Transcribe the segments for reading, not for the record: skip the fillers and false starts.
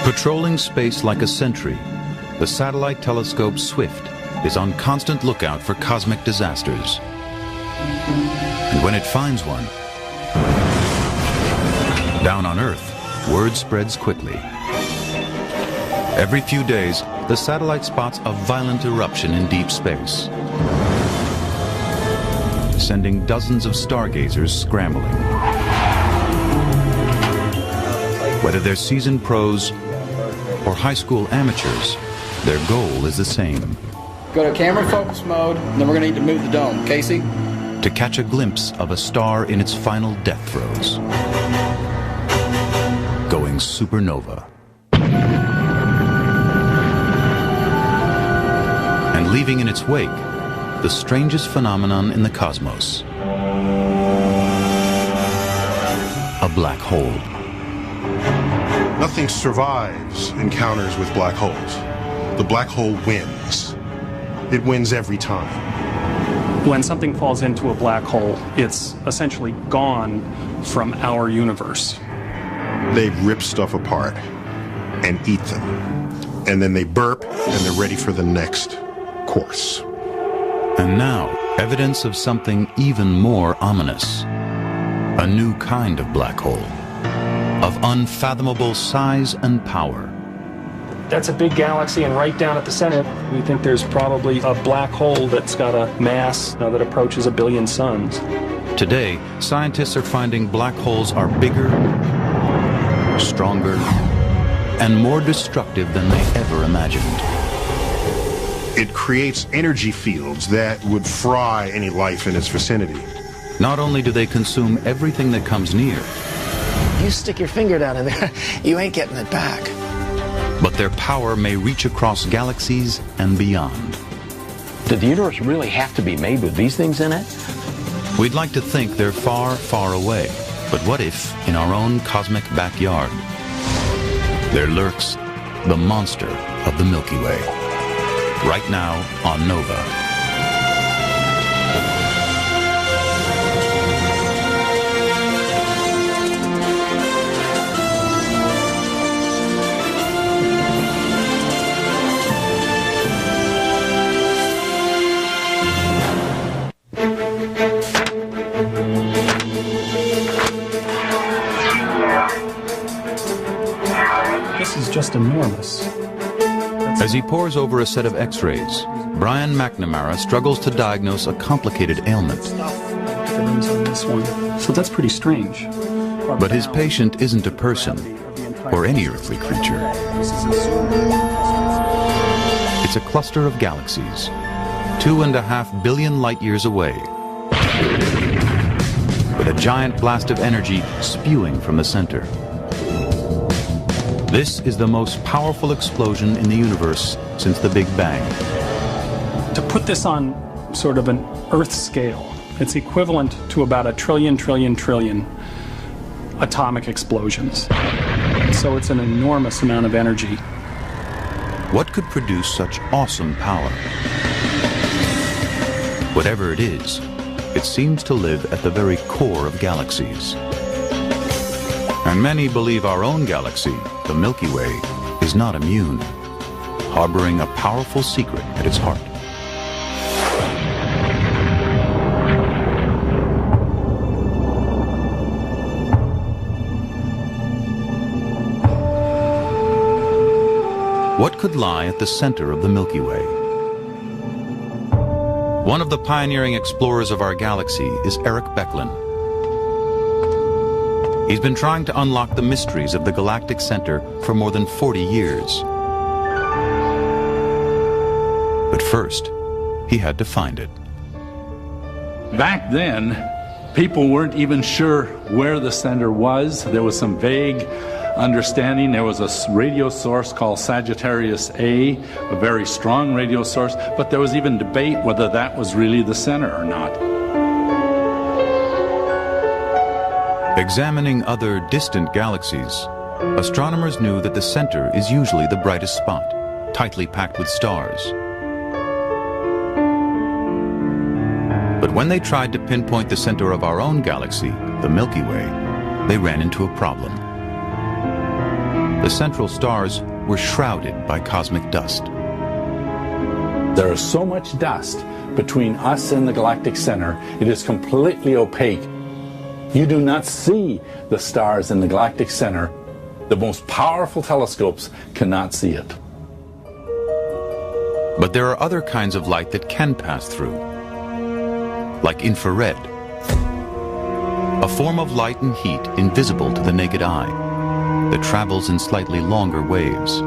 Patrolling space like a sentry, the satellite telescope SWIFT is on constant lookout for cosmic disasters. And when it finds one, down on Earth, word spreads quickly. Every few days, the satellite spots a violent eruption in deep space, sending dozens of stargazers scrambling. Whether they're seasoned pros or high school amateurs, their goal is the same. Go to camera focus mode, and then we're going to need to move the dome. Casey? To catch a glimpse of a star in its final death throes. Going supernova. And leaving in its wake the strangest phenomenon in the cosmos. A black hole. Nothing survives encounters with black holes. The black hole wins. It wins every time. When something falls into a black hole, it's essentially gone from our universe. They rip stuff apart and eat them. And then they burp and they're ready for the next course. And now, evidence of something even more ominous. A new kind of black hole. Of unfathomable size and power. That's a big galaxy, and right down at the center, we think there's probably a black hole that's got a mass that approaches 1 billion suns. Today, scientists are finding black holes are bigger, stronger, and more destructive than they ever imagined. It creates energy fields that would fry any life in its vicinity. Not only do they consume everything that comes near, you stick your finger down in there, you ain't getting it back. But their power may reach across galaxies and beyond. Did the universe really have to be made with these things in it? We'd like to think they're far, far away. But what if, in our own cosmic backyard, there lurks the monster of the Milky Way? Right now on Nova. This is just enormous. As he pores over a set of x-rays, Brian McNamara struggles to diagnose a complicated ailment. So that's pretty strange. But his patient isn't a person, or any earthly creature. It's a cluster of galaxies, 2.5 billion light-years away, with a giant blast of energy spewing from the center. This is the most powerful explosion in the universe since the Big Bang. To put this on sort of an Earth scale, it's equivalent to about 1 trillion atomic explosions. So it's an enormous amount of energy. What could produce such awesome power? Whatever it is, it seems to live at the very core of galaxies. And many believe our own galaxy, the Milky Way, is not immune, harboring a powerful secret at its heart. What could lie at the center of the Milky Way? One of the pioneering explorers of our galaxy is Eric Becklin. He's been trying to unlock the mysteries of the galactic center for more than 40 years. But first, he had to find it. Back then, people weren't even sure where the center was. There was some vague understanding. There was a radio source called Sagittarius A, a very strong radio source, but there was even debate whether that was really the center or not. Examining other distant galaxies, astronomers knew that the center is usually the brightest spot, tightly packed with stars. But when they tried to pinpoint the center of our own galaxy, the Milky Way, they ran into a problem. The central stars were shrouded by cosmic dust. There is so much dust between us and the galactic center, it is completely opaque. You do not see the stars in the galactic center. The most powerful telescopes cannot see it. But there are other kinds of light that can pass through, like infrared, a form of light and heat invisible to the naked eye that travels in slightly longer waves.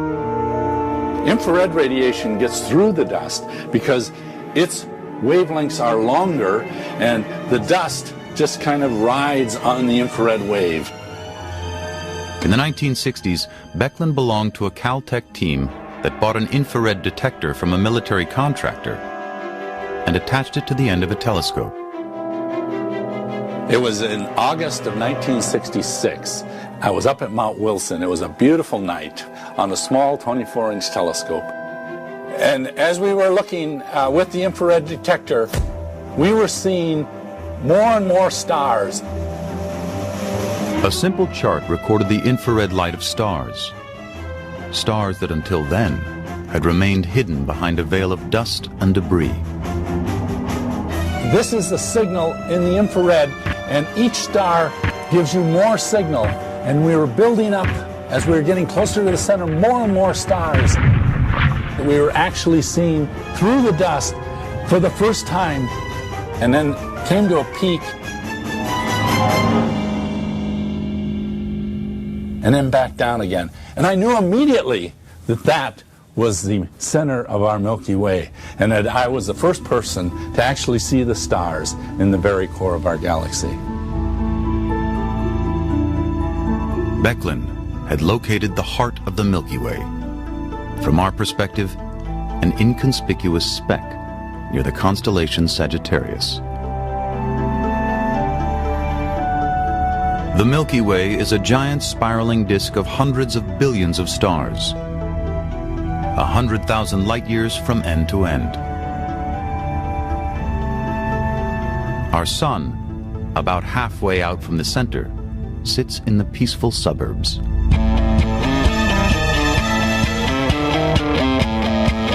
Infrared radiation gets through the dust because its wavelengths are longer and the dust just kind of rides on the infrared wave. In the 1960s, Becklin belonged to a Caltech team that bought an infrared detector from a military contractor and attached it to the end of a telescope. It was in August of 1966. I was up at Mount Wilson. It was a beautiful night on a small 24-inch telescope. And as we were looking with the infrared detector, we were seeing more and more stars. A simple chart recorded the infrared light of stars. Stars that until then had remained hidden behind a veil of dust and debris. This is the signal in the infrared, and each star gives you more signal. And we were building up, as we were getting closer to the center, more and more stars. We were actually seeing through the dust for the first time, and then came to a peak, and then back down again. And I knew immediately that that was the center of our Milky Way, and that I was the first person to actually see the stars in the very core of our galaxy. Becklin had located the heart of the Milky Way. From our perspective, an inconspicuous speck near the constellation Sagittarius. The Milky Way is a giant spiraling disk of hundreds of billions of stars, 100,000 light years from end to end. Our sun, about halfway out from the center, sits in the peaceful suburbs.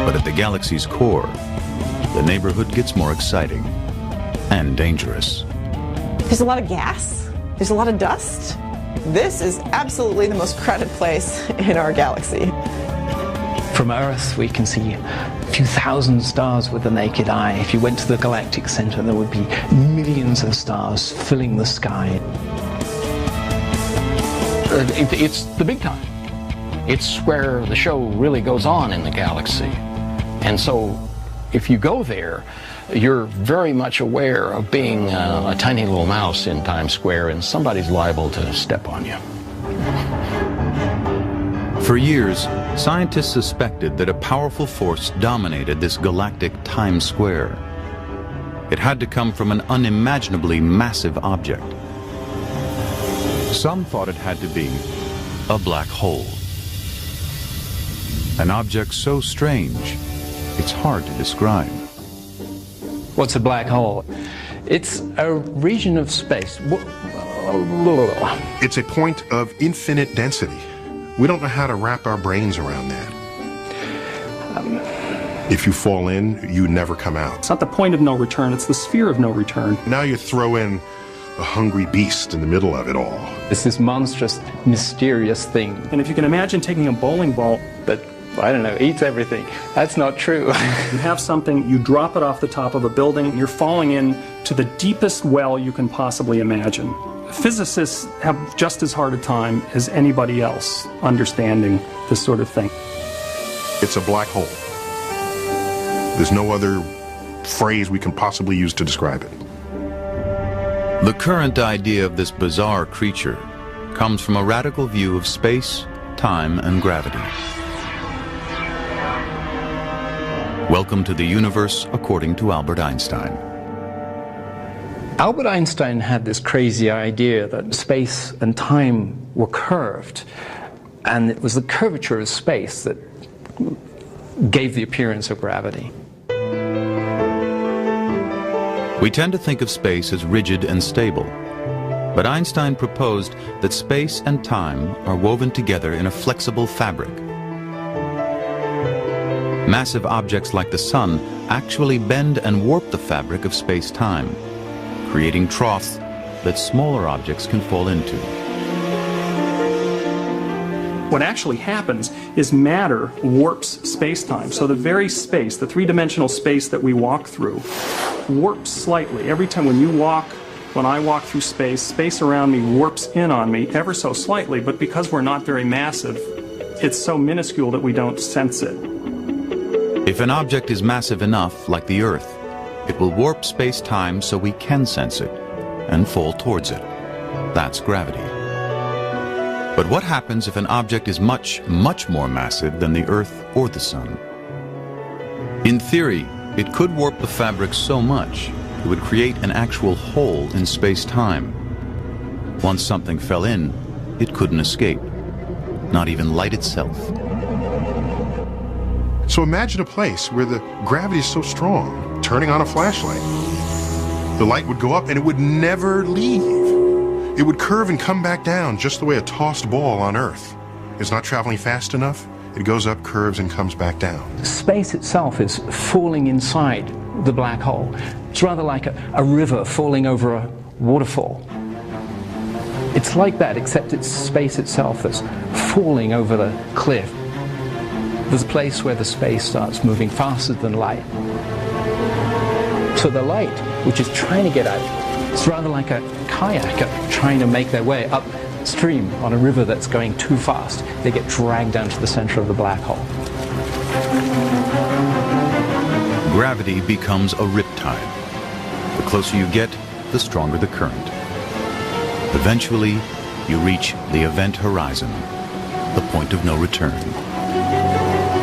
But at the galaxy's core, the neighborhood gets more exciting and dangerous. There's a lot of gas. There's a lot of dust. This is absolutely the most crowded place in our galaxy. From Earth, we can see a few thousand stars with the naked eye. If you went to the galactic center, there would be millions of stars filling the sky. It's the big time. It's where the show really goes on in the galaxy. And so if you go there, you're very much aware of being a tiny little mouse in Times Square, and somebody's liable to step on you. For years, scientists suspected that a powerful force dominated this galactic Times Square. It had to come from an unimaginably massive object. Some thought it had to be a black hole. An object so strange, it's hard to describe. What's a black hole? It's a region of space. It's a point of infinite density. We don't know how to wrap our brains around that. If you fall in, you never come out. It's not the point of no return, it's the sphere of no return. Now you throw in a hungry beast in the middle of it all. It's this monstrous, mysterious thing. And if you can imagine taking a bowling ball But, I don't know, eats everything. That's not true. You have something, you drop it off the top of a building, you're falling in to the deepest well you can possibly imagine. Physicists have just as hard a time as anybody else understanding this sort of thing. It's a black hole. There's no other phrase we can possibly use to describe it. The current idea of this bizarre creature comes from a radical view of space, time, and gravity. Welcome to the universe according to Albert Einstein. Albert Einstein had this crazy idea that space and time were curved, and it was the curvature of space that gave the appearance of gravity. We tend to think of space as rigid and stable, But Einstein proposed that space and time are woven together in a flexible fabric. Massive objects like the sun actually bend and warp the fabric of space-time, creating troughs that smaller objects can fall into. What actually happens is matter warps space-time. So the very space, the three-dimensional space that we walk through, warps slightly. Every time when I walk through space, space around me warps in on me ever so slightly, but because we're not very massive, it's so minuscule that we don't sense it. If an object is massive enough, like the Earth, it will warp space-time so we can sense it and fall towards it. That's gravity. But what happens if an object is much, much more massive than the Earth or the Sun? In theory, it could warp the fabric so much it would create an actual hole in space-time. Once something fell in, it couldn't escape, not even light itself. So imagine a place where the gravity is so strong, turning on a flashlight, the light would go up and it would never leave. It would curve and come back down just the way a tossed ball on Earth. It's not traveling fast enough, it goes up, curves, and comes back down. Space itself is falling inside the black hole. It's rather like a river falling over a waterfall. It's like that, except it's space itself that's falling over the cliff. There's a place where the space starts moving faster than light. So the light, which is trying to get out, it's rather like a kayaker trying to make their way upstream on a river that's going too fast. They get dragged down to the center of the black hole. Gravity becomes a riptide. The closer you get, the stronger the current. Eventually, you reach the event horizon, the point of no return.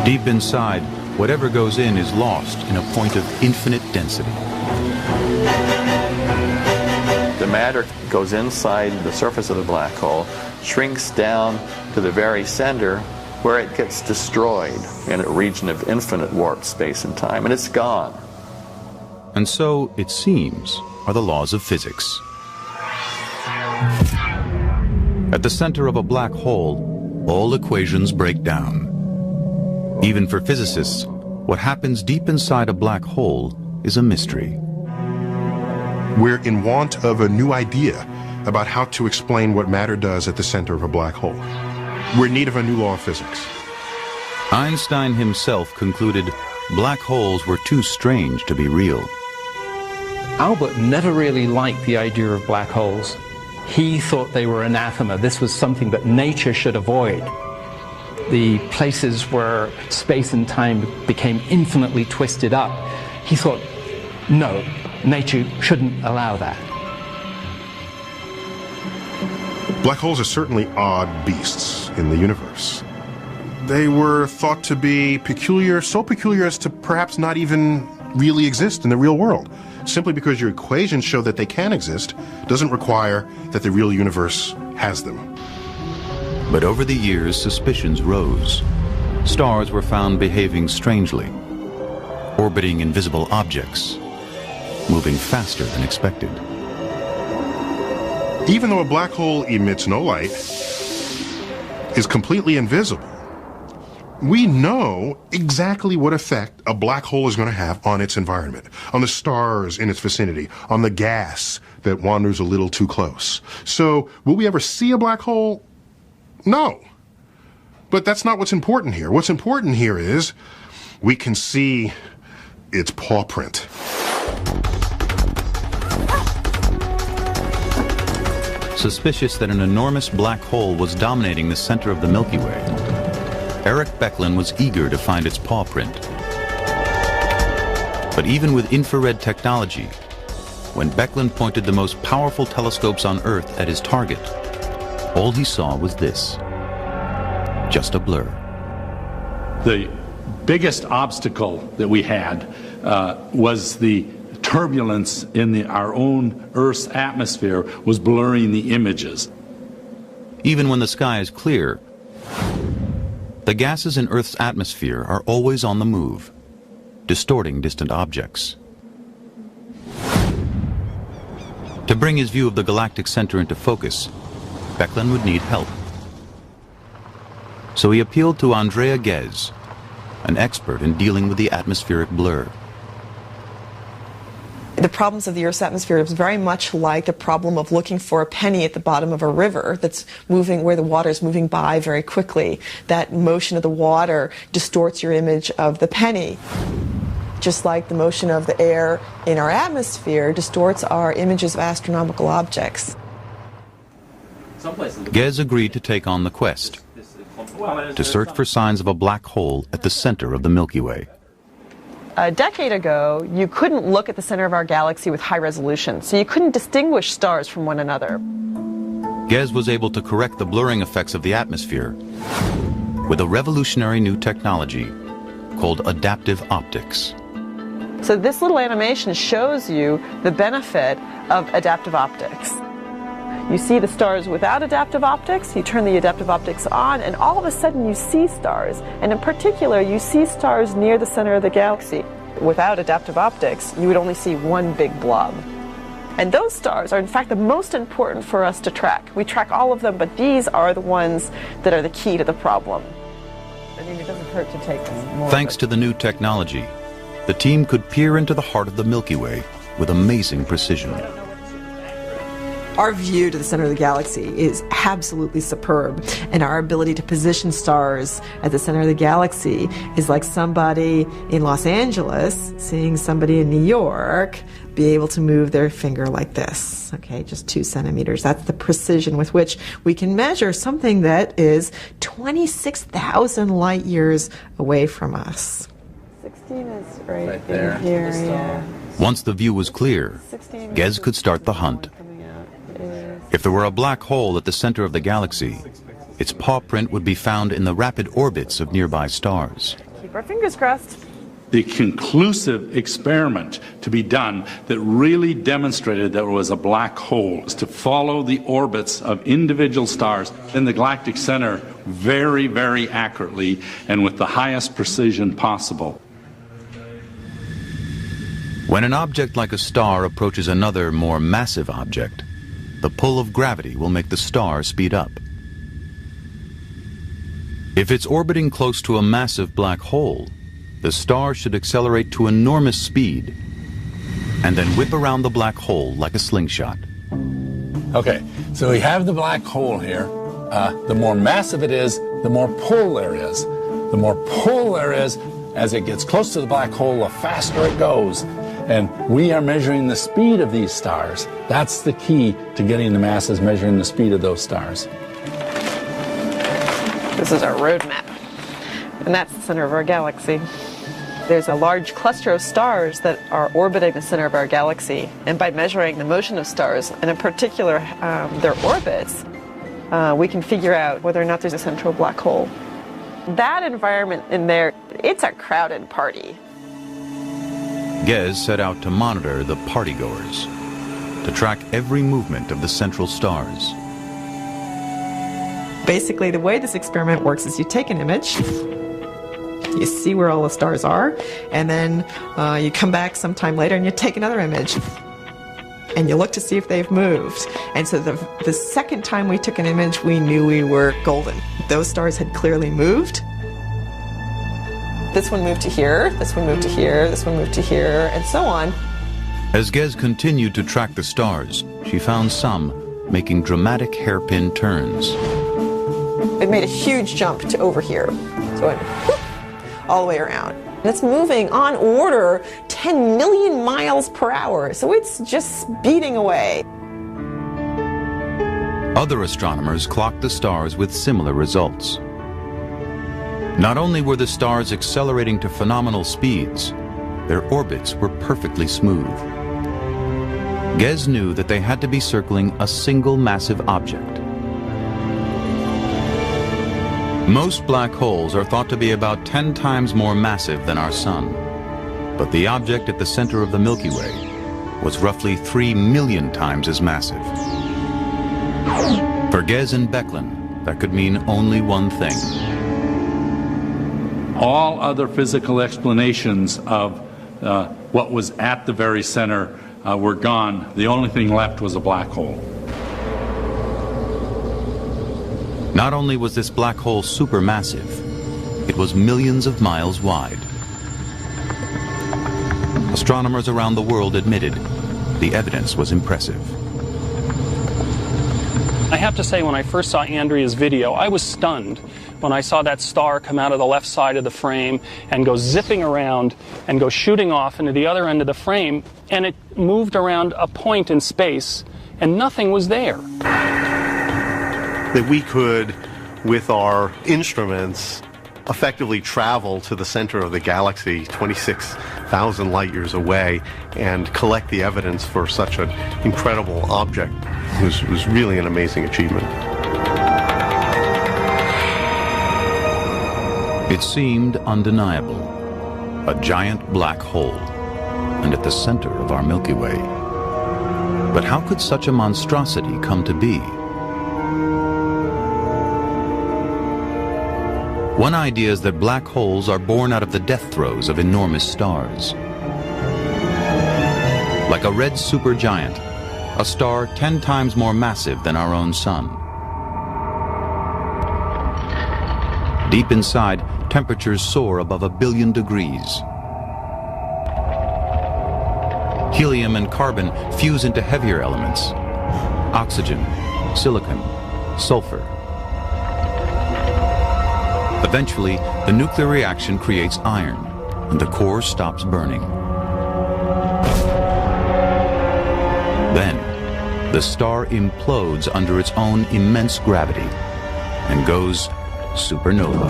Deep inside, whatever goes in is lost in a point of infinite density. The matter goes inside the surface of the black hole, shrinks down to the very center, where it gets destroyed in a region of infinite warped space and time, and it's gone. And so, it seems, are the laws of physics. At the center of a black hole, all equations break down. Even for physicists, what happens deep inside a black hole is a mystery. We're in want of a new idea about how to explain what matter does at the center of a black hole. We're in need of a new law of physics. Einstein himself concluded black holes were too strange to be real. Albert never really liked the idea of black holes. He thought they were anathema. This was something that nature should avoid. The places where space and time became infinitely twisted up, he thought, no, nature shouldn't allow that. Black holes are certainly odd beasts in the universe. They were thought to be peculiar, so peculiar as to perhaps not even really exist in the real world. Simply because your equations show that they can exist doesn't require that the real universe has them. But over the years, suspicions rose. Stars were found behaving strangely, orbiting invisible objects, moving faster than expected. Even though a black hole emits no light, is completely invisible, we know exactly what effect a black hole is going to have on its environment, on the stars in its vicinity, on the gas that wanders a little too close. So, will we ever see a black hole? No. But that's not what's important here. What's important here is we can see its paw print. Suspicious that an enormous black hole was dominating the center of the Milky Way, Eric Becklin was eager to find its paw print. But even with infrared technology, when Becklin pointed the most powerful telescopes on Earth at his target, all he saw was this, just a blur. The biggest obstacle that we had was the turbulence in our own Earth's atmosphere was blurring the images. Even when the sky is clear, the gases in Earth's atmosphere are always on the move, distorting distant objects. To bring his view of the galactic center into focus, Becklin would need help. So he appealed to Andrea Ghez, an expert in dealing with the atmospheric blur. The problems of the Earth's atmosphere is very much like the problem of looking for a penny at the bottom of a river that's moving, where the water is moving by very quickly. That motion of the water distorts your image of the penny. Just like the motion of the air in our atmosphere distorts our images of astronomical objects. Ghez agreed to take on the quest, to search for signs of a black hole at the center of the Milky Way. A decade ago, you couldn't look at the center of our galaxy with high resolution, so you couldn't distinguish stars from one another. Ghez was able to correct the blurring effects of the atmosphere with a revolutionary new technology called adaptive optics. So this little animation shows you the benefit of adaptive optics. You see the stars without adaptive optics, you turn the adaptive optics on, and all of a sudden you see stars. And in particular, you see stars near the center of the galaxy. Without adaptive optics, you would only see one big blob. And those stars are in fact the most important for us to track. We track all of them, but these are the ones that are the key to the problem. I mean, it doesn't hurt to take more. Thanks to the new technology, the team could peer into the heart of the Milky Way with amazing precision. Our view to the center of the galaxy is absolutely superb, and our ability to position stars at the center of the galaxy is like somebody in Los Angeles seeing somebody in New York be able to move their finger like this, okay, just 2 centimeters. That's the precision with which we can measure something that is 26,000 light years away from us. 16 is right there. Here, yeah. Once the view was clear, Ghez could start the hunt. If there were a black hole at the center of the galaxy, its paw print would be found in the rapid orbits of nearby stars. Keep our fingers crossed. The conclusive experiment to be done that really demonstrated there was a black hole is to follow the orbits of individual stars in the galactic center very, very accurately and with the highest precision possible. When an object like a star approaches another, more massive object, the pull of gravity will make the star speed up. If it's orbiting close to a massive black hole, the star should accelerate to enormous speed and then whip around the black hole like a slingshot. Okay, so we have the black hole here. The more massive it is, the more pull there is. The more pull there is, as it gets close to the black hole, the faster it goes. And we are measuring the speed of these stars. That's the key to getting the masses, measuring the speed of those stars. This is our roadmap, and that's the center of our galaxy. There's a large cluster of stars that are orbiting the center of our galaxy, and by measuring the motion of stars, and in particular their orbits, we can figure out whether or not there's a central black hole. That environment in there, it's a crowded party. Ghez set out to monitor the partygoers, to track every movement of the central stars. Basically, the way this experiment works is you take an image, you see where all the stars are, and then you come back sometime later and you take another image. And you look to see if they've moved. And so the second time we took an image, we knew we were golden. Those stars had clearly moved. This one moved to here, this one moved to here, this one moved to here, and so on. As Ghez continued to track the stars, she found some making dramatic hairpin turns. It made a huge jump to over here. So it went whoop, all the way around. And it's moving on order 10 million miles per hour, so it's just speeding away. Other astronomers clocked the stars with similar results. Not only were the stars accelerating to phenomenal speeds, their orbits were perfectly smooth. Ghez knew that they had to be circling a single massive object. Most black holes are thought to be about 10 times more massive than our Sun, but the object at the center of the Milky Way was roughly 3 million times as massive. For Ghez and Becklin, that could mean only one thing. All other physical explanations of what was at the very center were gone. The only thing left was a black hole. Not only was this black hole supermassive, it was millions of miles wide. Astronomers around the world admitted the evidence was impressive. I have to say, when I first saw Andrea's video, I was stunned when I saw that star come out of the left side of the frame and go zipping around and go shooting off into the other end of the frame, and it moved around a point in space and nothing was there. That we could, with our instruments, effectively travel to the center of the galaxy 26,000 light years away and collect the evidence for such an incredible object was really an amazing achievement. It seemed undeniable. A giant black hole, and at the center of our Milky Way. But how could such a monstrosity come to be? One idea is that black holes are born out of the death throes of enormous stars. Like a red supergiant, a star 10 times more massive than our own sun. Deep inside, temperatures soar above 1 billion degrees. Helium and carbon fuse into heavier elements: oxygen, silicon, sulfur. Eventually, the nuclear reaction creates iron, and the core stops burning. Then, the star implodes under its own immense gravity and goes supernova.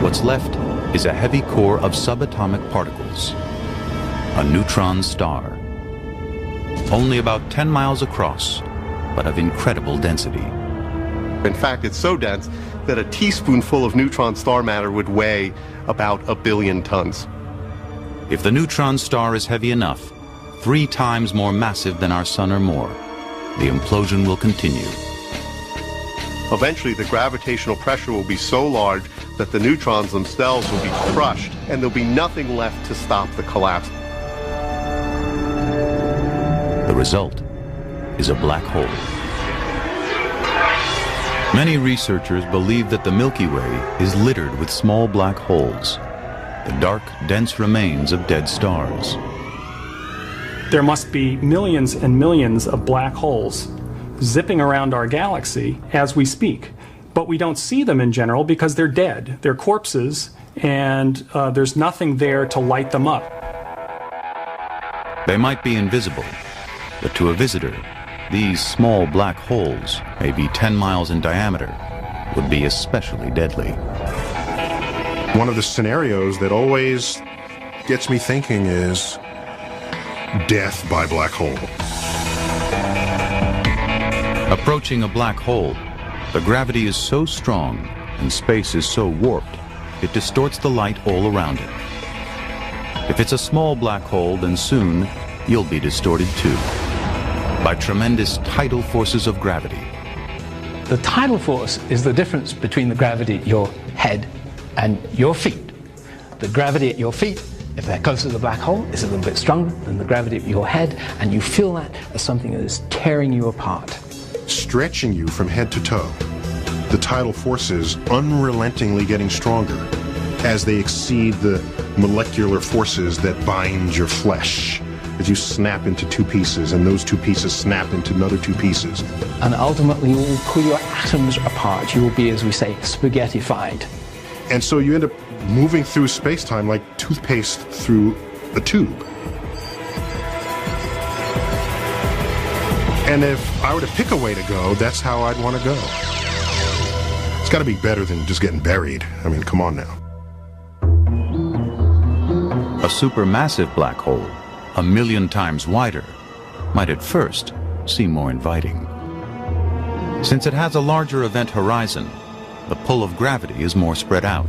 What's left is a heavy core of subatomic particles, a neutron star. Only about 10 miles across, but of incredible density. In fact, it's so dense that a teaspoonful of neutron star matter would weigh about 1 billion tons. If the neutron star is heavy enough, 3 times more massive than our sun or more, the implosion will continue. Eventually, the gravitational pressure will be so large that the neutrons themselves will be crushed, and there'll be nothing left to stop the collapse. The result is a black hole. Many researchers believe that the Milky Way is littered with small black holes, the dark, dense remains of dead stars. There must be millions and millions of black holes zipping around our galaxy as we speak. But we don't see them in general because they're dead. They're corpses, and there's nothing there to light them up. They might be invisible, but to a visitor, these small black holes, maybe 10 miles in diameter, would be especially deadly. One of the scenarios that always gets me thinking is death by black hole. Approaching a black hole, the gravity is so strong and space is so warped, it distorts the light all around it. If it's a small black hole, then soon you'll be distorted too, by tremendous tidal forces of gravity. The tidal force is the difference between the gravity at your head and your feet. The gravity at your feet, if they're close to the black hole, is a little bit stronger than the gravity at your head, and you feel that as something that is tearing you apart. Stretching you from head to toe. The tidal forces unrelentingly getting stronger as they exceed the molecular forces that bind your flesh. As you snap into 2 pieces, and those 2 pieces snap into another 2 pieces. And ultimately, you will pull your atoms apart. You will be, as we say, spaghettified. And so you end up moving through space-time like toothpaste through a tube. And if I were to pick a way to go, that's how I'd want to go. It's got to be better than just getting buried. I mean, come on now. A supermassive black hole, 1 million times wider, might at first seem more inviting. Since it has a larger event horizon, the pull of gravity is more spread out.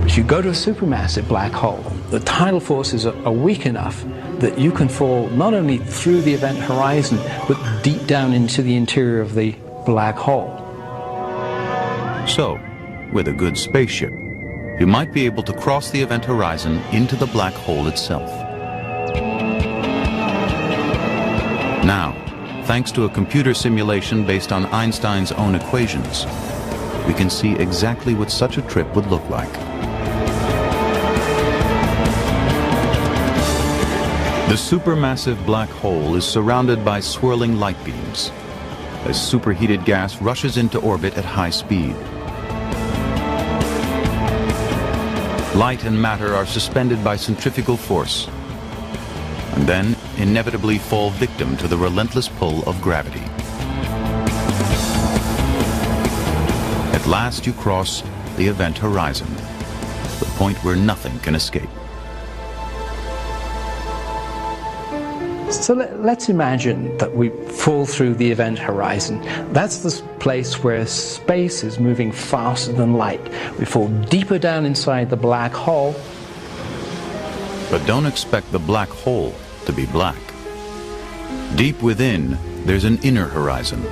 As you go to a supermassive black hole, the tidal forces are weak enough that you can fall not only through the event horizon, but deep down into the interior of the black hole. So, with a good spaceship, you might be able to cross the event horizon into the black hole itself. Now, thanks to a computer simulation based on Einstein's own equations, we can see exactly what such a trip would look like. The supermassive black hole is surrounded by swirling light beams as superheated gas rushes into orbit at high speed. Light and matter are suspended by centrifugal force and then inevitably fall victim to the relentless pull of gravity. At last you cross the event horizon, the point where nothing can escape. So let's imagine that we fall through the event horizon. That's the place where space is moving faster than light. We fall deeper down inside the black hole. But don't expect the black hole to be black. Deep within, there's an inner horizon,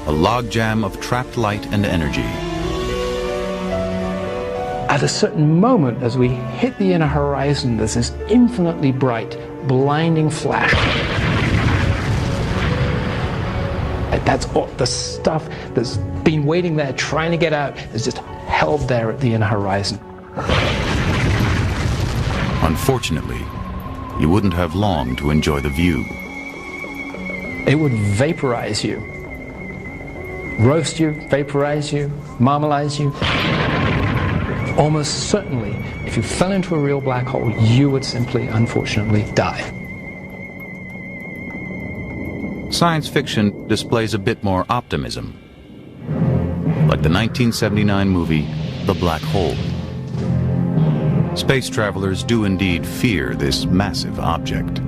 a logjam of trapped light and energy. At a certain moment, as we hit the inner horizon, there's this infinitely bright, blinding flash. That's all the stuff that's been waiting there, trying to get out, is just held there at the inner horizon. Unfortunately, you wouldn't have long to enjoy the view. It would vaporize you. Roast you, vaporize you, marmalize you. Almost certainly, if you fell into a real black hole, you would simply, unfortunately, die. Science fiction displays a bit more optimism, like the 1979 movie The Black Hole. Space travelers do indeed fear this massive object.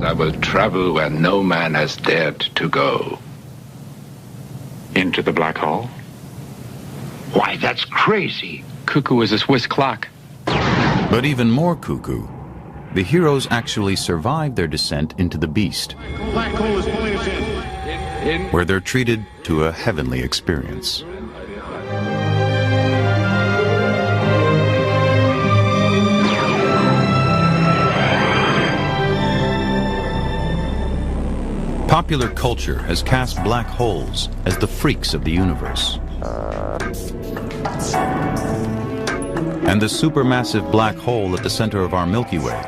I will travel where no man has dared to go. Into the black hole? Why, that's crazy. Cuckoo is a Swiss clock. But even more cuckoo, the heroes actually survive their descent into the beast, Black hole is pulling us in. where they're treated to a heavenly experience. Popular culture has cast black holes as the freaks of the universe. And the supermassive black hole at the center of our Milky Way,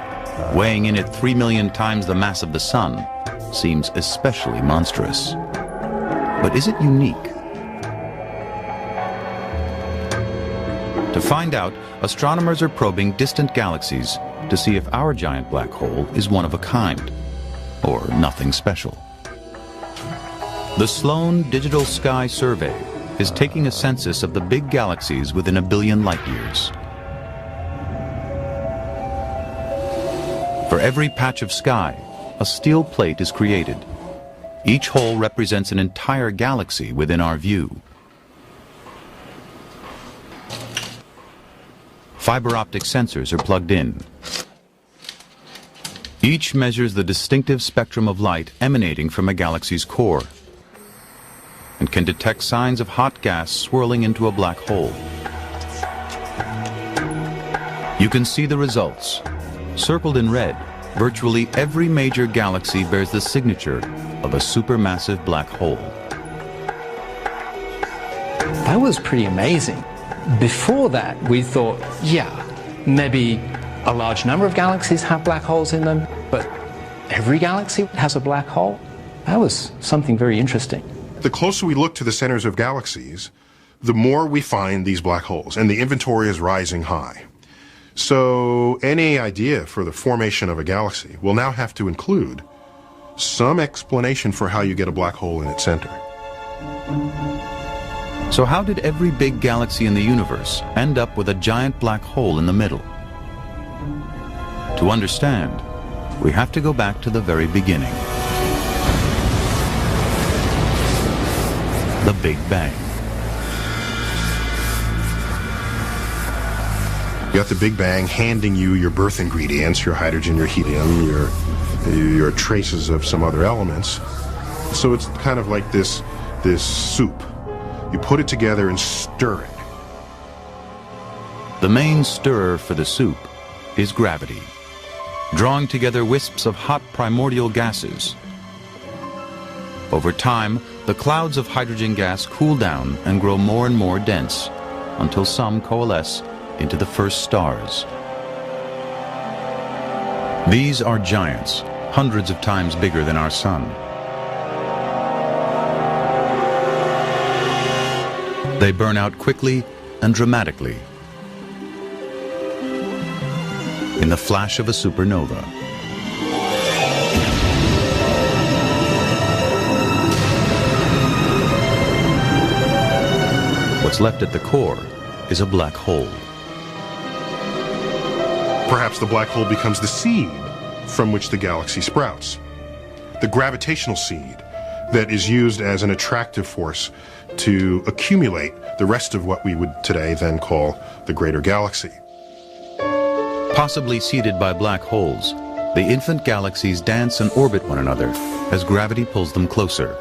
weighing in at 3 million times the mass of the Sun, seems especially monstrous. But is it unique? To find out, astronomers are probing distant galaxies to see if our giant black hole is one of a kind, or nothing special. The Sloan Digital Sky Survey is taking a census of the big galaxies within 1 billion light years. For every patch of sky, a steel plate is created. Each hole represents an entire galaxy within our view. Fiber optic sensors are plugged in. Each measures the distinctive spectrum of light emanating from a galaxy's core and can detect signs of hot gas swirling into a black hole. You can see the results. Circled in red, virtually every major galaxy bears the signature of a supermassive black hole. That was pretty amazing. Before that, we thought, yeah, maybe a large number of galaxies have black holes in them, but every galaxy has a black hole? That was something very interesting. The closer we look to the centers of galaxies, the more we find these black holes, and the inventory is rising high. So any idea for the formation of a galaxy will now have to include some explanation for how you get a black hole in its center. So how did every big galaxy in the universe end up with a giant black hole in the middle? To understand, we have to go back to the very beginning. The Big Bang. You got the Big Bang handing you your birth ingredients, your hydrogen, your helium, your traces of some other elements. So it's kind of like this soup. You put it together and stir it. The main stirrer for the soup is gravity, drawing together wisps of hot primordial gases. Over time, the clouds of hydrogen gas cool down and grow more and more dense, until some coalesce into the first stars. These are giants, hundreds of times bigger than our sun. They burn out quickly and dramatically, in the flash of a supernova. What's left at the core is a black hole. Perhaps the black hole becomes the seed from which the galaxy sprouts. The gravitational seed that is used as an attractive force to accumulate the rest of what we would today then call the greater galaxy. Possibly seeded by black holes, the infant galaxies dance and orbit one another as gravity pulls them closer.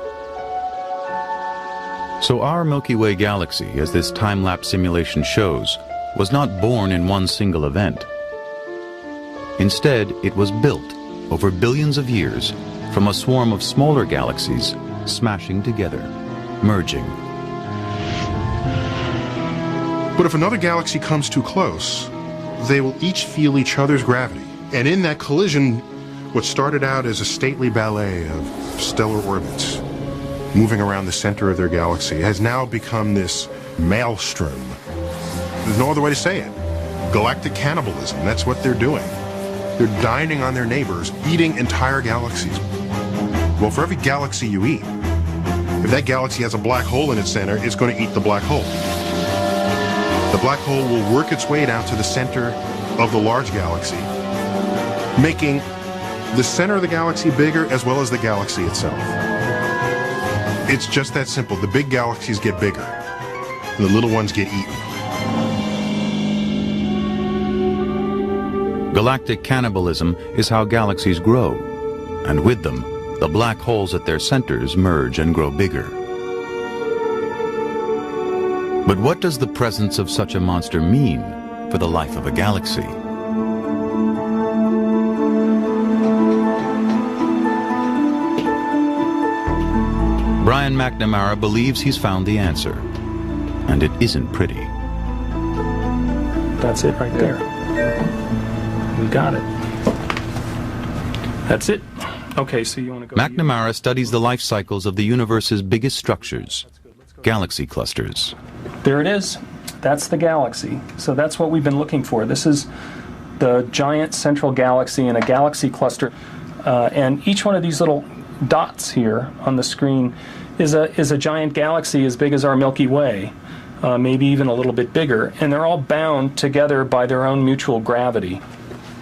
So our Milky Way galaxy, as this time-lapse simulation shows, was not born in one single event. Instead, it was built over billions of years from a swarm of smaller galaxies smashing together, merging. But if another galaxy comes too close, they will each feel each other's gravity. And in that collision, what started out as a stately ballet of stellar orbits moving around the center of their galaxy has now become this maelstrom. There's no other way to say it. Galactic cannibalism, that's what they're doing. They're dining on their neighbors, eating entire galaxies. Well, for every galaxy you eat, if that galaxy has a black hole in its center, it's going to eat the black hole. The black hole will work its way down to the center of the large galaxy, making the center of the galaxy bigger as well as the galaxy itself. It's just that simple. The big galaxies get bigger, and the little ones get eaten. Galactic cannibalism is how galaxies grow, and with them, the black holes at their centers merge and grow bigger. But what does the presence of such a monster mean for the life of a galaxy? Brian McNamara believes he's found the answer, and it isn't pretty. That's it right there. We got it. That's it. Okay, so you want to go... McNamara studies the life cycles of the universe's biggest structures, galaxy clusters. There it is. That's the galaxy. So that's what we've been looking for. This is the giant central galaxy in a galaxy cluster. And each one of these little dots here on the screen is a giant galaxy as big as our Milky Way, maybe even a little bit bigger. And they're all bound together by their own mutual gravity.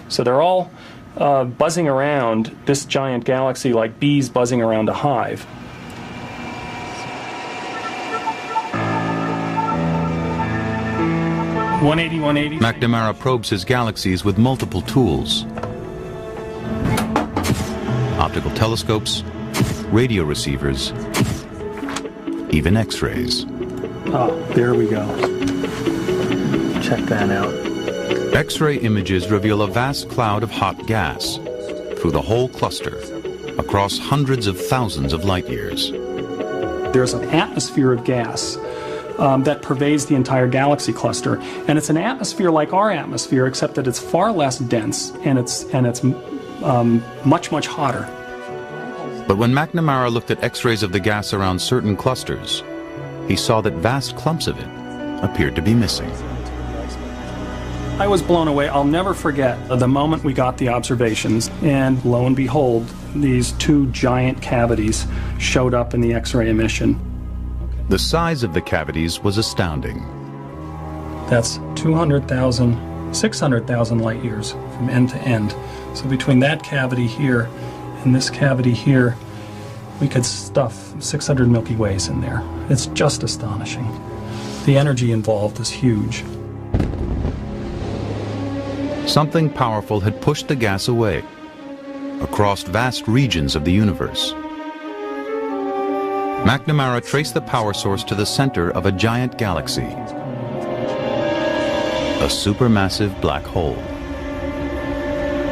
So they're all buzzing around this giant galaxy like bees buzzing around a hive. McNamara probes his galaxies with multiple tools. Optical telescopes, radio receivers, even X-rays. Oh, there we go. Check that out. X-ray images reveal a vast cloud of hot gas through the whole cluster, across hundreds of thousands of light years. There's an atmosphere of gas that pervades the entire galaxy cluster, and it's an atmosphere like our atmosphere, except that it's far less dense and it's much hotter. But when McNamara looked at X-rays of the gas around certain clusters, he saw that vast clumps of it appeared to be missing. I was blown away. I'll never forget the moment we got the observations, and lo and behold, these two giant cavities showed up in the X-ray emission. The size of the cavities was astounding. That's 200,000, 600,000 light years from end to end. So between that cavity here and this cavity here, we could stuff 600 Milky Ways in there. It's just astonishing. The energy involved is huge. Something powerful had pushed the gas away, across vast regions of the universe. McNamara traced the power source to the center of a giant galaxy. a supermassive black hole.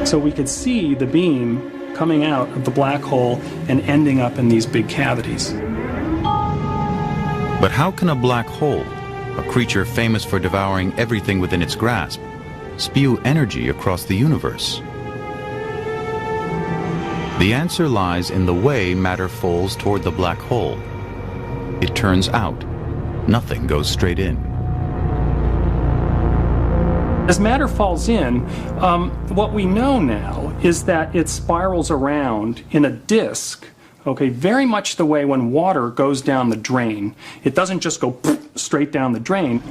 So we could see the beam coming out of the black hole and ending up in these big cavities. But how can a black hole, a creature famous for devouring everything within its grasp, spew energy across the universe? The answer lies in the way matter falls toward the black hole. It turns out, nothing goes straight in. As matter falls in, what we know now is that it spirals around in a disk, okay, very much the way when water goes down the drain. It doesn't just go straight down the drain.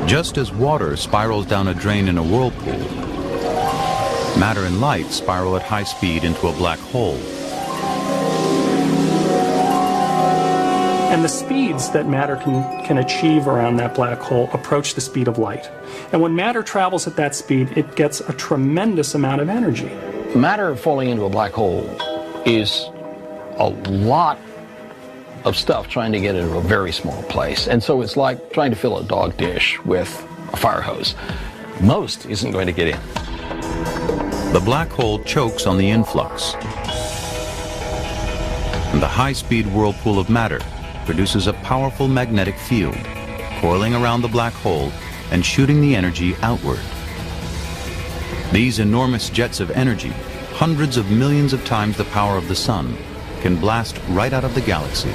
Just as water spirals down a drain in a whirlpool, matter and light spiral at high speed into a black hole. And the speeds that matter can achieve around that black hole approach the speed of light. And when matter travels at that speed, it gets a tremendous amount of energy. Matter falling into a black hole is a lot of stuff trying to get into a very small place. And so it's like trying to fill a dog dish with a fire hose. Most isn't going to get in. The black hole chokes on the influx. And the high-speed whirlpool of matter produces a powerful magnetic field, coiling around the black hole and shooting the energy outward. These enormous jets of energy, hundreds of millions of times the power of the sun, can blast right out of the galaxy.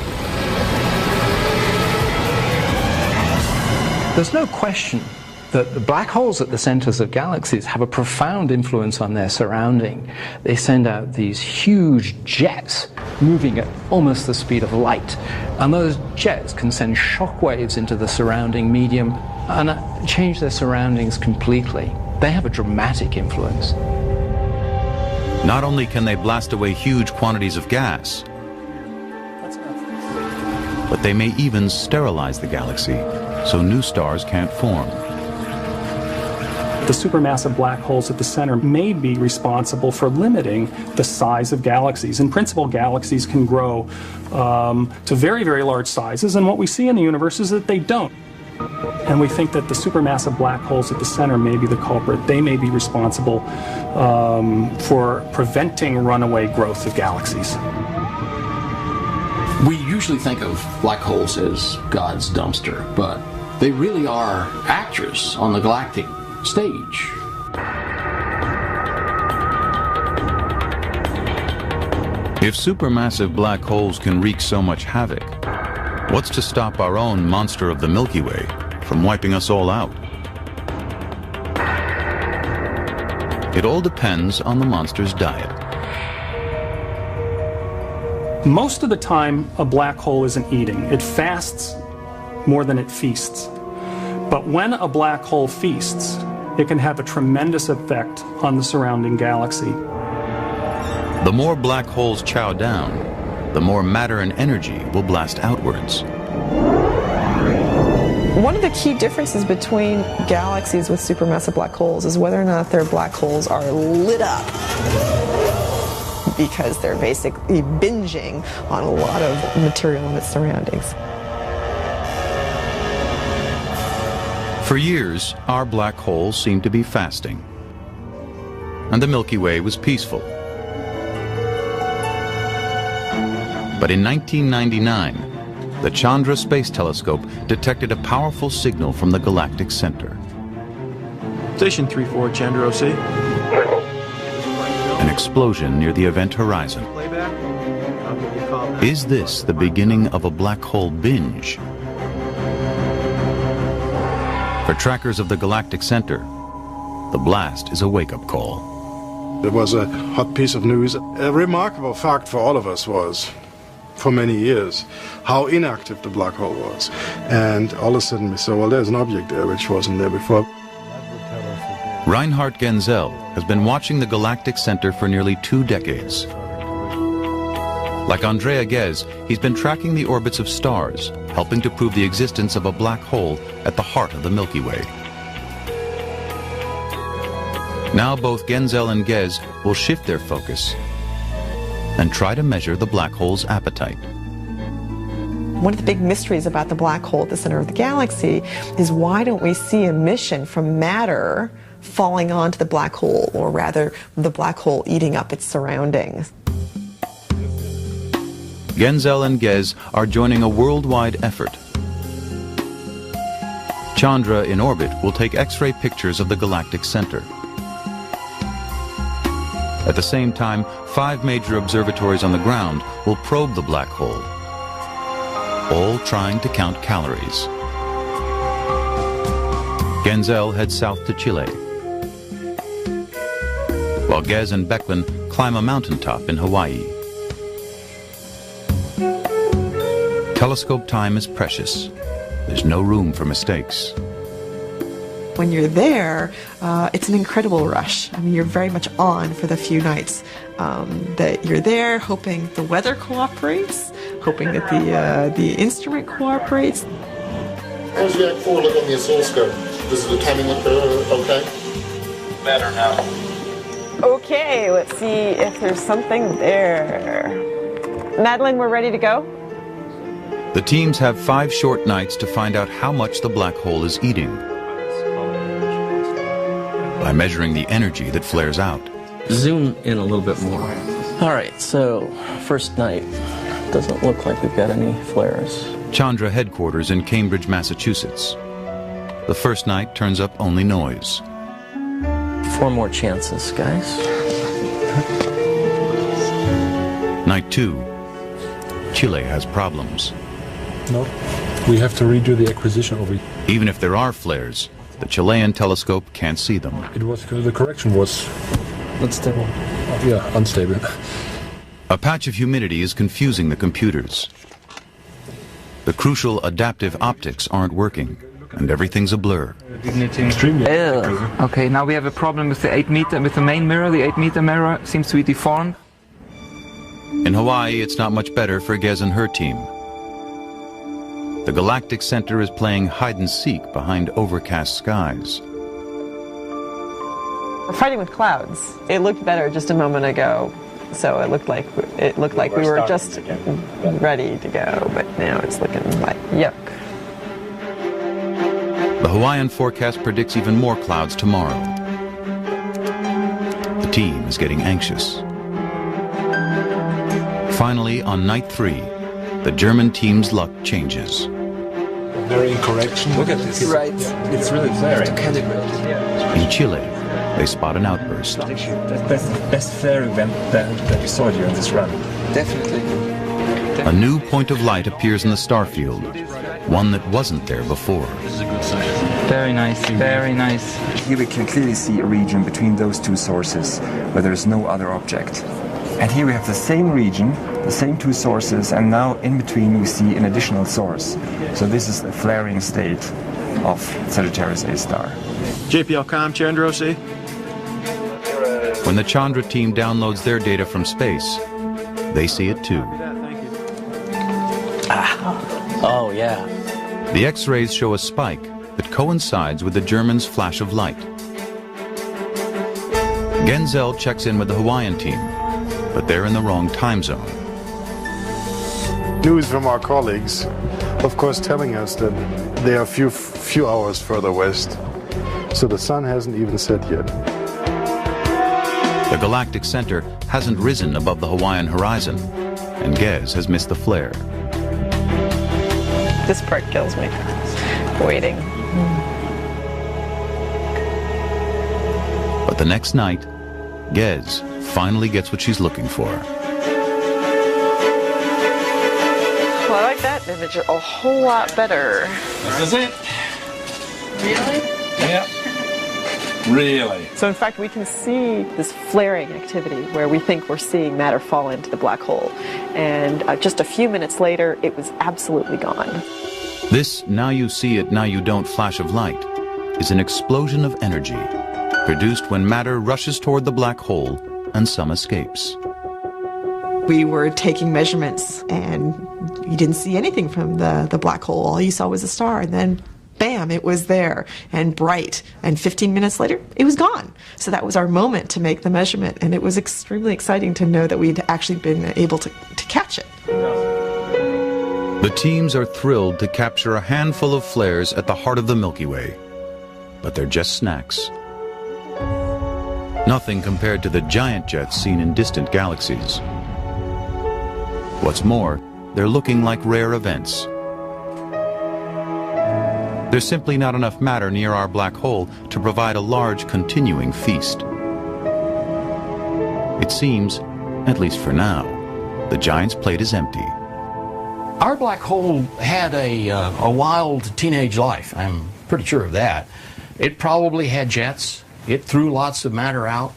There's no question that the black holes at the centers of galaxies have a profound influence on their surrounding. They send out these huge jets moving at almost the speed of light. And those jets can send shock waves into the surrounding medium and change their surroundings completely. They have a dramatic influence. Not only can they blast away huge quantities of gas, but they may even sterilize the galaxy so new stars can't form. The supermassive black holes at the center may be responsible for limiting the size of galaxies. In principle, galaxies can grow to very, very large sizes, and what we see in the universe is that they don't. And we think that the supermassive black holes at the center may be the culprit. They may be responsible for preventing runaway growth of galaxies. We usually think of black holes as God's dumpster, but they really are actors on the galactic stage. If supermassive black holes can wreak so much havoc, what's to stop our own monster of the Milky Way from wiping us all out? It all depends on the monster's diet. Most of the time, a black hole isn't eating. It fasts more than it feasts. But when a black hole feasts, it can have a tremendous effect on the surrounding galaxy. The more black holes chow down, the more matter and energy will blast outwards. One of the key differences between galaxies with supermassive black holes is whether or not their black holes are lit up, because they're basically binging on a lot of material in its surroundings. For years, our black holes seemed to be fasting, and the Milky Way was peaceful. But in 1999, the Chandra Space Telescope detected a powerful signal from the galactic center. Station 34, Chandra OC. An explosion near the event horizon. Is this the beginning of a black hole binge? For trackers of the galactic center, the blast is a wake-up call. It was a hot piece of news. A remarkable fact for all of us was, for many years, how inactive the black hole was. And all of a sudden we saw, well, there's an object there which wasn't there before. Reinhard Genzel has been watching the galactic center for nearly 2 decades. Like Andrea Ghez, he's been tracking the orbits of stars, helping to prove the existence of a black hole at the heart of the Milky Way. Now both Genzel and Ghez will shift their focus and try to measure the black hole's appetite. One of the big mysteries about the black hole at the center of the galaxy is why don't we see emission from matter falling onto the black hole, or rather the black hole eating up its surroundings. Genzel and Gez are joining a worldwide effort. Chandra in orbit will take X-ray pictures of the galactic center. At the same time, 5 major observatories on the ground will probe the black hole, all trying to count calories. Genzel heads south to Chile, while Gez and Becklin climb a mountaintop in Hawaii. Telescope time is precious. There's no room for mistakes. When you're there, it's an incredible rush. I mean, you're very much on for the few nights that you're there, hoping the weather cooperates, hoping that the instrument cooperates. How's the Act 4 look on the oscilloscope? Does the timing look okay? Better now. Okay, let's see if there's something there. Madeline, we're ready to go? The teams have 5 short nights to find out how much the black hole is eating by measuring the energy that flares out. Zoom in a little bit more. All right, so first night. Doesn't look like we've got any flares. Chandra headquarters in Cambridge, Massachusetts. The first night turns up only noise. 4 more chances, guys. Night 2. Chile has problems. No, we have to redo the acquisition of it. Even if there are flares, the Chilean telescope can't see them. It was the correction was unstable. Yeah, unstable. A patch of humidity is confusing the computers. The crucial adaptive optics aren't working, and everything's a blur. Okay, now we have a problem with the 8 meter, with the main mirror. The 8 meter mirror seems to be deformed. In Hawaii, it's not much better for Gez and her team. The galactic center is playing hide-and-seek behind overcast skies. We're fighting with clouds. It looked better just a moment ago, so it looked like we were just ready to go, but now it's looking like yuck. The Hawaiian forecast predicts even more clouds tomorrow. The team is getting anxious. Finally, on night 3, the German team's luck changes. Very incorrection. Look at this. Right. It's really flaring. In Chile, they spot an outburst. That's the best flaring event that we saw during this run. Definitely. A new point of light appears in the starfield, one that wasn't there before. Very nice, very nice. Here we can clearly see a region between those 2 sources where there is no other object. And here we have the same region, the same 2 sources, and now in between we see an additional source. So this is the flaring state of Sagittarius A star. JPL-COM, Chandra C. When the Chandra team downloads their data from space, they see it too. Oh, yeah. The X-rays show a spike that coincides with the Germans' flash of light. Genzel checks in with the Hawaiian team, but they're in the wrong time zone. News from our colleagues, of course, telling us that they are a few hours further west, so the sun hasn't even set yet. The galactic center hasn't risen above the Hawaiian horizon, and Gez has missed the flare. This part kills me. Waiting. But the next night, Gez finally gets what she's looking for. Well, I like that image a whole lot better. This is it. Really? Yeah. Really. So in fact, we can see this flaring activity where we think we're seeing matter fall into the black hole. And just a few minutes later, it was absolutely gone. This now you see it, now you don't flash of light is an explosion of energy produced when matter rushes toward the black hole and some escapes. We were taking measurements and you didn't see anything from the black hole. All you saw was a star, and then bam, it was there and bright, and 15 minutes later it was gone. So that was our moment to make the measurement, and it was extremely exciting to know that we'd actually been able to catch it. The teams are thrilled to capture a handful of flares at the heart of the Milky Way, but they're just snacks. Nothing compared to the giant jets seen in distant galaxies. What's more, they're looking like rare events. There's simply not enough matter near our black hole to provide a large continuing feast. It seems, at least for now, the giant's plate is empty. Our black hole had a wild teenage life. I'm pretty sure of that. It probably had jets. It threw lots of matter out.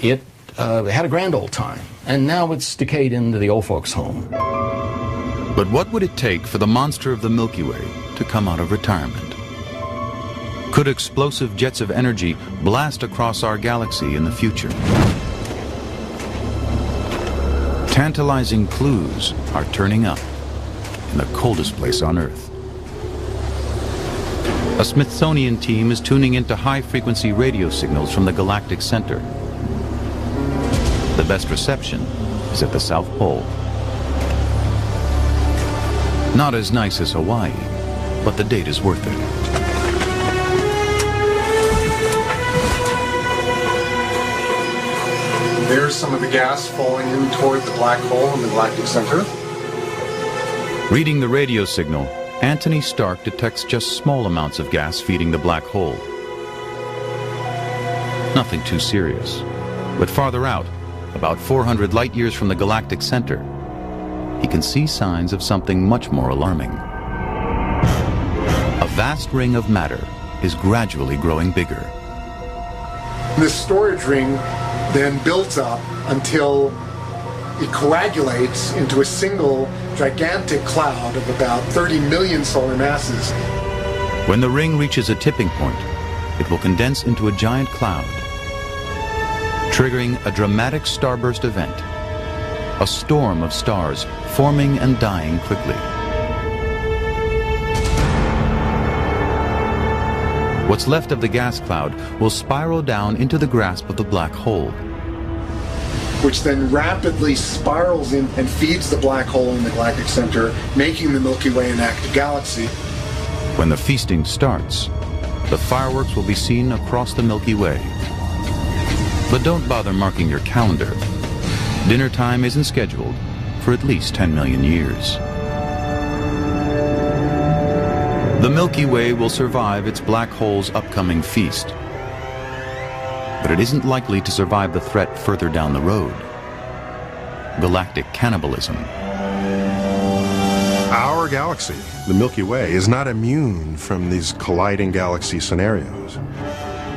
It had a grand old time. And now it's decayed into the old folks' home. But what would it take for the monster of the Milky Way to come out of retirement? Could explosive jets of energy blast across our galaxy in the future? Tantalizing clues are turning up in the coldest place on Earth. A Smithsonian team is tuning into high-frequency radio signals from the galactic center. The best reception is at the South Pole. Not as nice as Hawaii, but the date is worth it. There's some of the gas falling in toward the black hole in the galactic center. Reading the radio signal, Anthony Stark detects just small amounts of gas feeding the black hole. Nothing too serious. But farther out, about 400 light-years from the galactic center, he can see signs of something much more alarming. A vast ring of matter is gradually growing bigger. This storage ring then builds up until it coagulates into a single gigantic cloud of about 30 million solar masses. When the ring reaches a tipping point, it will condense into a giant cloud, triggering a dramatic starburst event, a storm of stars forming and dying quickly. What's left of the gas cloud will spiral down into the grasp of the black hole, which then rapidly spirals in and feeds the black hole in the galactic center, making the Milky Way an active galaxy. When the feasting starts, the fireworks will be seen across the Milky Way. But don't bother marking your calendar. Dinner time isn't scheduled for at least 10 million years. The Milky Way will survive its black hole's upcoming feast. But it isn't likely to survive the threat further down the road: galactic cannibalism. Our galaxy, the Milky Way, is not immune from these colliding galaxy scenarios.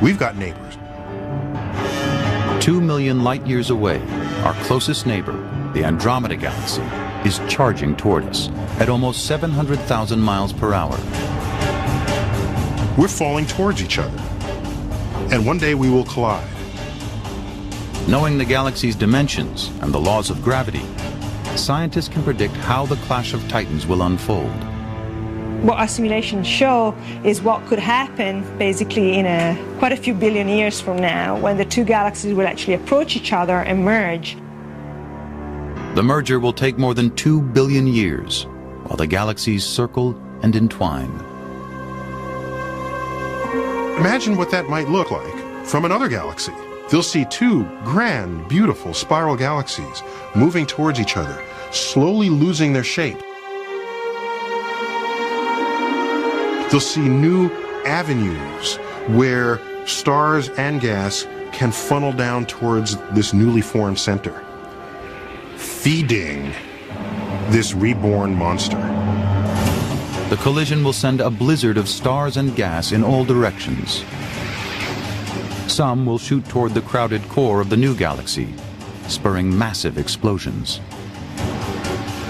We've got neighbors. 2 million light-years away, our closest neighbor, the Andromeda Galaxy, is charging toward us at almost 700,000 miles per hour. We're falling towards each other, and one day we will collide. Knowing the galaxy's dimensions and the laws of gravity, scientists can predict how the clash of titans will unfold. What our simulations show is what could happen basically in quite a few billion years from now, when the two galaxies will actually approach each other and merge. The merger will take more than 2 billion years, while the galaxies circle and entwine. Imagine what that might look like from another galaxy. They'll see two grand, beautiful spiral galaxies moving towards each other, slowly losing their shape. They'll see new avenues where stars and gas can funnel down towards this newly formed center, feeding this reborn monster. The collision will send a blizzard of stars and gas in all directions. Some will shoot toward the crowded core of the new galaxy, spurring massive explosions.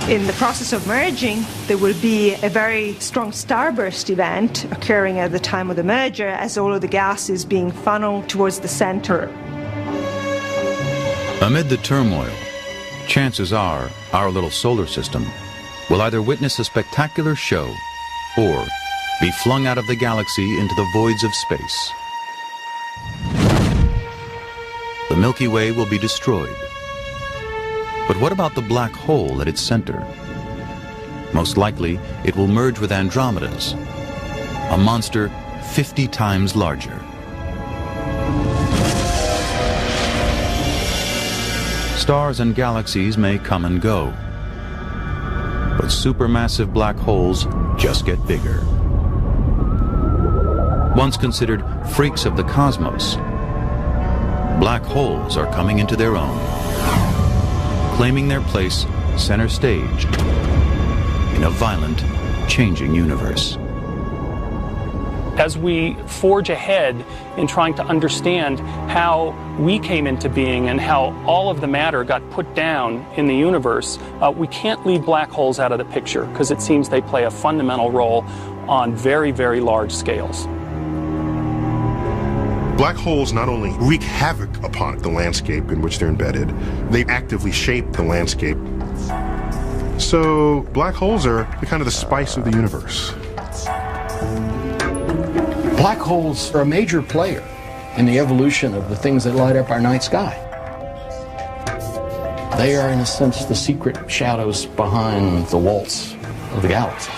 In the process of merging, there will be a very strong starburst event occurring at the time of the merger, as all of the gas is being funneled towards the center. Amid the turmoil, chances are our little solar system will either witness a spectacular show or be flung out of the galaxy into the voids of space. The Milky Way will be destroyed. But what about the black hole at its center? Most likely, it will merge with Andromeda's, a monster 50 times larger. Stars and galaxies may come and go, but supermassive black holes just get bigger. Once considered freaks of the cosmos, black holes are coming into their own, claiming their place center stage in a violent, changing universe. As we forge ahead in trying to understand how we came into being and how all of the matter got put down in the universe, we can't leave black holes out of the picture because it seems they play a fundamental role on very, very large scales. Black holes not only wreak havoc upon the landscape in which they're embedded, they actively shape the landscape. So black holes are kind of the spice of the universe. Black holes are a major player in the evolution of the things that light up our night sky. They are, in a sense, the secret shadows behind the walls of the galaxy.